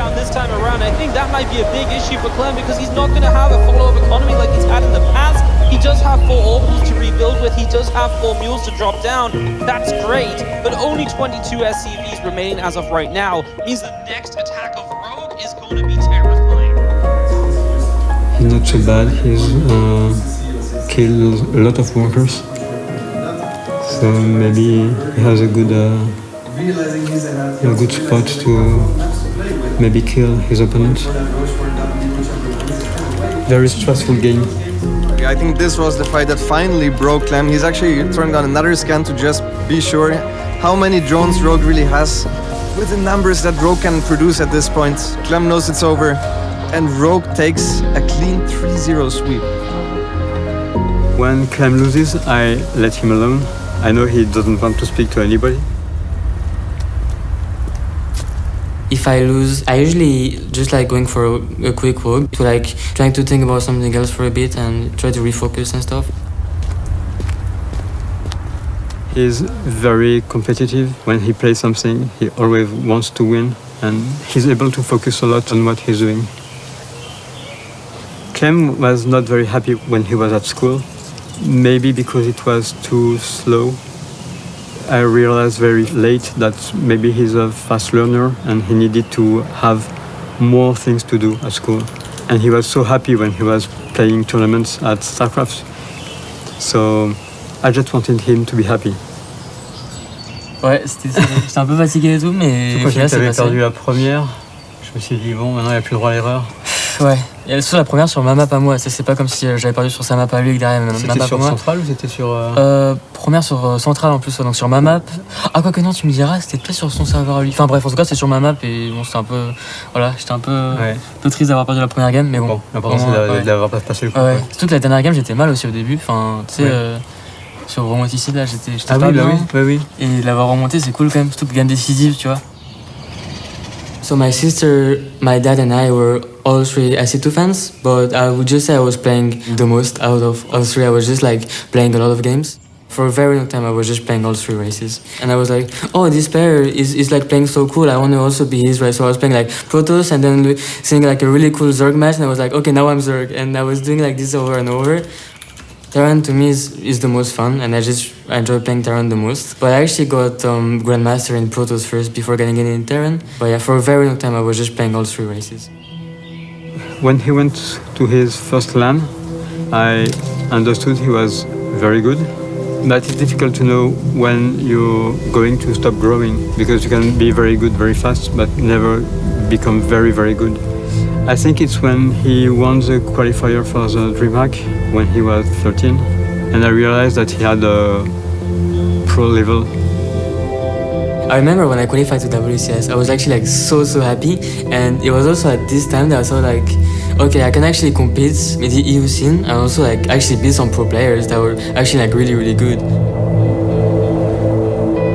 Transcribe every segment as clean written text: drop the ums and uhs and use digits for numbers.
down this time around. I think that might be a big issue for Clem because he's not going to have a follow-up economy like he's had in the past. He does have 4 orbals to rebuild with. He does have 4 mules to drop down. That's great, but only 22 SCVs remaining as of right now means the next attack of Rogue is going to be terrifying. He's not so bad. He's killed a lot of workers. So maybe he has a good spot to maybe kill his opponent. Very stressful game. I think this was the fight that finally broke Clem. He's actually turned on another scan to just be sure how many drones Rogue really has. With the numbers that Rogue can produce at this point, Clem knows it's over, and Rogue takes a clean 3-0 sweep. When Clem loses, I let him alone. I know he doesn't want to speak to anybody. If I lose, I usually just like going for a quick walk to like trying to think about something else for a bit and try to refocus and stuff. He's very competitive. When he plays something, he always wants to win, and he's able to focus a lot on what he's doing. Clem was not very happy when he was at school, maybe because it was too slow. I realized very late that maybe he's a fast learner and he needed to have more things to do at school. And he was so happy when he was playing tournaments at StarCraft. So I just wanted him to be happy. Ouais, j'étais un peu fatigué et tout, mais Quand j'avais perdu la première, je me suis dit bon, maintenant il n'y a plus le droit à l'erreur. Ouais, et sur la première sur ma map à moi, c'est pas comme si j'avais perdu sur sa map à lui derrière ma map à moi. C'était sur Central ou c'était sur... Première sur Central en plus, donc sur ma map. Ah quoi que non, tu me diras, c'était peut-être sur son serveur à lui. Enfin bref, en tout cas c'est sur ma map et bon c'était un peu... Voilà, j'étais un peu triste d'avoir perdu la première game, mais bon. L'important c'est d'avoir pas passé le coup. Ouais. Surtout que la dernière game j'étais mal aussi au début, enfin tu sais... Sur Romanticide là, j'étais pas bien. Oui. Et l'avoir remonté c'est cool quand même, surtout que game décisive, tu vois. So my sister, my dad and I were all 3 SC2 fans, but I would just say I was playing the most out of all 3. I was just like playing a lot of games. For a very long time I was just playing all 3 races. And I was like, oh, this player is like playing so cool, I want to also be his race. So I was playing like Protoss and then seeing like a really cool Zerg match, and I was like, okay, now I'm Zerg. And I was doing like this over and over. Terran to me is the most fun, and I enjoy playing Terran the most. But I actually got Grandmaster in Protoss first before getting in Terran. But yeah, for a very long time I was just playing all 3 races. When he went to his first LAN, I understood he was very good. But it's difficult to know when you're going to stop growing, because you can be very good very fast, but never become very, very good. I think it's when he won the qualifier for the DreamHack when he was 13, and I realized that he had a pro level. I remember when I qualified to WCS, I was actually like so happy, and it was also at this time that I saw like, okay, I can actually compete with the EU scene and also like actually beat some pro players that were actually like really, really good.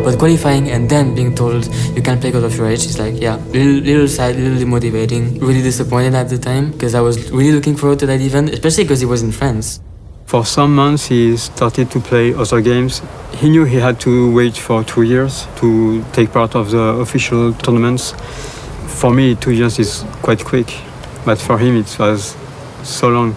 But qualifying and then being told you can't play because of your age is like, yeah, little sad, little demotivating, really disappointed at the time because I was really looking forward to that event, especially because it was in France. For some months he started to play other games. He knew he had to wait for 2 years to take part of the official tournaments. For me, 2 years is quite quick, but for him it was so long.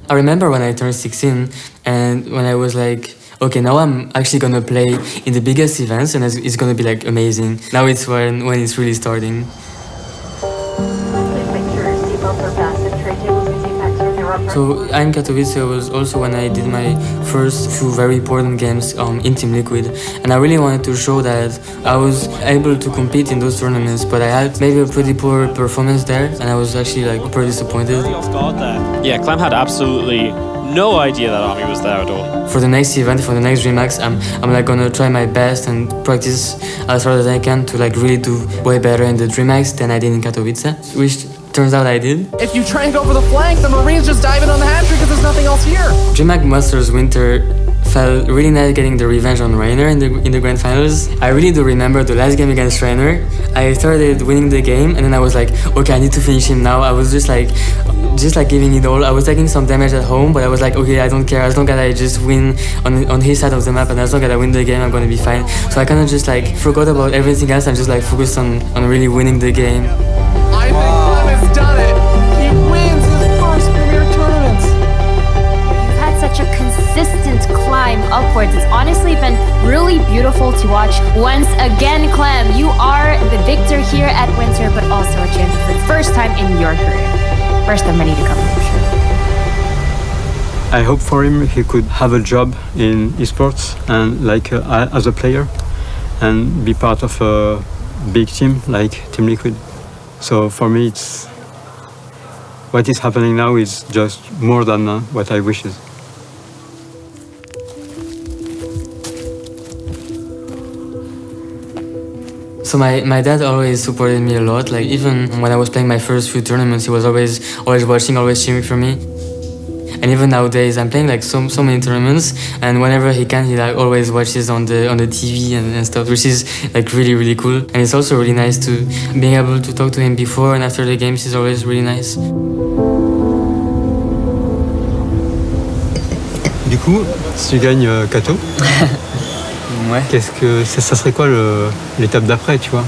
I remember when I turned 16 and when I was like, okay, now I'm actually gonna play in the biggest events and it's gonna be like amazing. Now it's when it's really starting. So in Katowice was also when I did my first few very important games in Team Liquid, and I really wanted to show that I was able to compete in those tournaments, but I had maybe a pretty poor performance there, and I was actually like pretty disappointed. Yeah, Clem had absolutely no idea that Army was there at all. For the next event, for the next DreamHacks, I'm like gonna try my best and practice as hard as I can to like really do way better in the DreamHacks than I did in Katowice, which turns out I did. If you try and go for the flank, the Marines just dive in on the hatchery because there's nothing else here. DreamHack Masters Winter felt really nice getting the revenge on Rainer in the grand finals. I really do remember the last game against Rainer. I started winning the game and then I was like, okay, I need to finish him now. I was just like giving it all. I was taking some damage at home, but I was like, okay, I don't care as long as I just win on his side of the map, and as long as I win the game, I'm gonna be fine. So I kind of just like forgot about everything else and just like focused on really winning the game. I think Clem has done it. He wins his first Premier tournament. You've had such a consistent climb upwards. It's honestly been really beautiful to watch. Once again, Clem, you are the victor here at Winter, but also a champion for the first time in your career. First of many to come, I'm sure. I hope for him he could have a job in esports and like as a player and be part of a big team like Team Liquid. So for me, it's what is happening now is just more than what I wishes. So my dad always supported me a lot. Like even when I was playing my first few tournaments, he was always watching, always cheering for me. And even nowadays, I'm playing like so many tournaments, and whenever he can, he like always watches on the TV and stuff, which is like really cool. And it's also really nice to being able to talk to him before and after the games is always really nice. Du coup, si tu gagnes Kato, Ouais. qu'est-ce que ça serait quoi l'étape d'après, tu vois?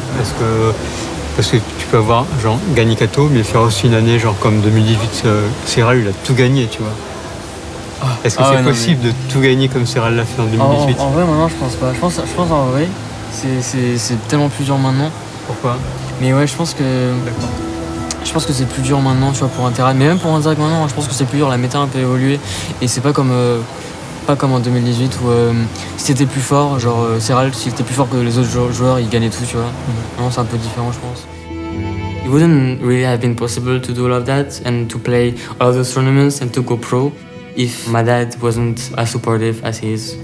Parce que tu peux avoir genre gagné Kato, mais faire aussi une année genre comme 2018, Serral il a tout gagné, tu vois. Est-ce que c'est possible de tout gagner comme Serral l'a fait en 2018? En vrai, maintenant, je pense pas. Je pense en vrai, c'est tellement plus dur maintenant. Pourquoi? Mais ouais, je pense que c'est plus dur maintenant, tu vois, pour Interact. Mais même pour Interact maintenant, je pense que c'est plus dur. La méta a un peu évolué et c'est pas comme en 2018 où si t'étais plus fort, genre Serral, si t'étais plus fort que les autres joueurs, ils gagnaient tout, tu vois. Non, c'est un peu différent, je pense. It wouldn't really have been possible to do all of that and to play all those tournaments and to go pro if my dad wasn't as supportive as he is.